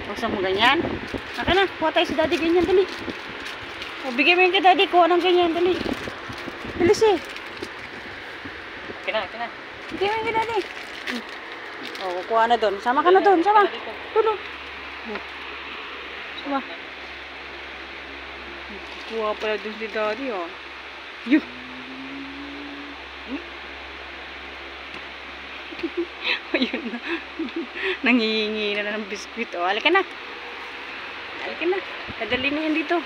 Gusto mo ganyan? Naka na, kuha tayo sa daddy ganyan, dali. O, bigyan mo yung kay daddy, kuha ng ganyan, dali. Bilis eh. Kina. Bigyan mo yung kay daddy. O, kukuha na doon. Sama ka na doon, sama. Doon. Sama. Kuha pala doon si daddy, oh. Yuh. Ayun na. Nangihingi na ng biskuit. O, halika na. Halika na. Dadali na yan dito.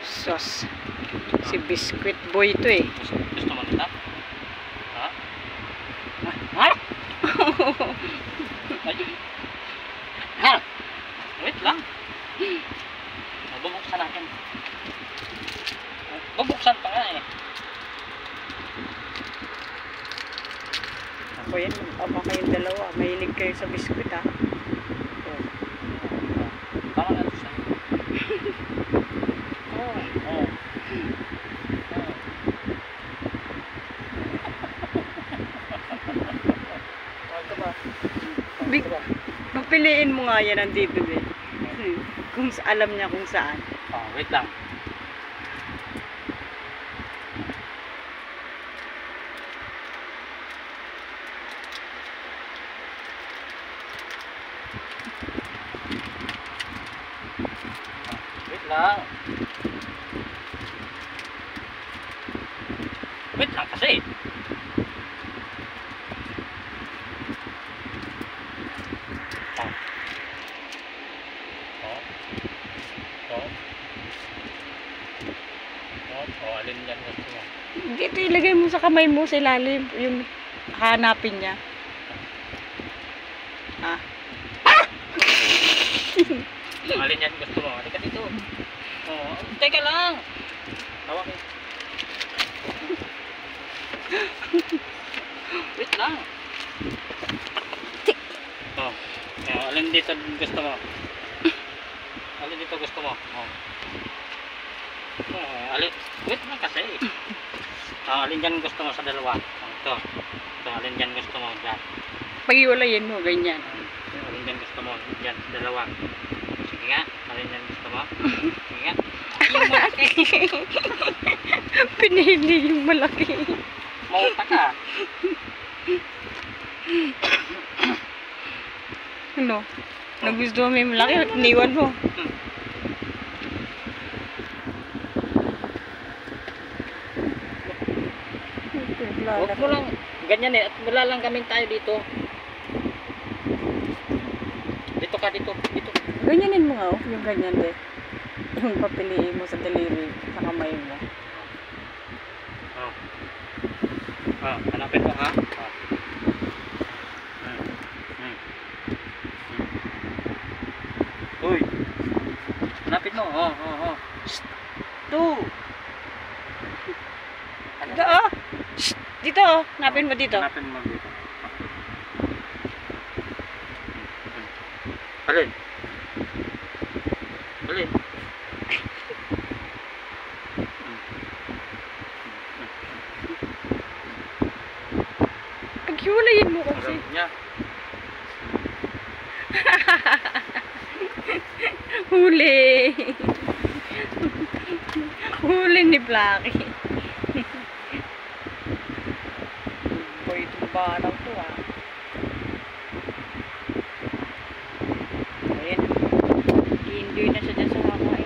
Sos. Si biskuit boy ito eh. Gusto mo nito? Ha? Ha? Ha? Wait lang. Bubuksan natin. Bubuksan pa nga eh. Ako yan, ama kayong dalawa. Mahilig kayo sa biskuit ha. Tama na ito sa'yo. Magpiliin mo nga yan nandito din. Kung alam niya kung saan. Oh, wait lang. Wait lang. Wait lang kasi. Alin yan gusto mo? Dito ilagay mo sa kamay mo sa ilalim. Yung hanapin niya. Ah. Alin yan gusto mo? Halika dito. Oh, teka lang. Hawakin. Wait lang. Oh. Alin dito gusto mo? Alin dito gusto mo? Oh. Alin? Wait lang kasi. Alin dyan gusto mo sa dalawa? Ito. Alin dyan gusto mo? Dyan. Pag-iwalayin mo, ganyan. Alin dyan gusto mo? Dyan, dalawa. Sige nga. Alin dyan gusto mo? Sige nga. Yung malaki. Pinili yung malaki. Mauta ka. Ano? Nagustuhan mo yung malaki, iniwan mo. Huwag mo lang, ganyan eh, at wala lang kaming tayo dito. Dito ka, dito. Ganyanin mo nga, oh, yung ganyan din. Yung papiliin mo sa daliri, sa kamay mo. Hanapin mo ha. Uy. Hanapin mo, Two. Dito, oh. Shh. Dito, oh. Hanapin mo dito. Hanapin mo dito. Alin? Alin? Paghiwalayin mo kasi. Niya. Huli. Huli ni Blackie. Boy, itong banaw to ah.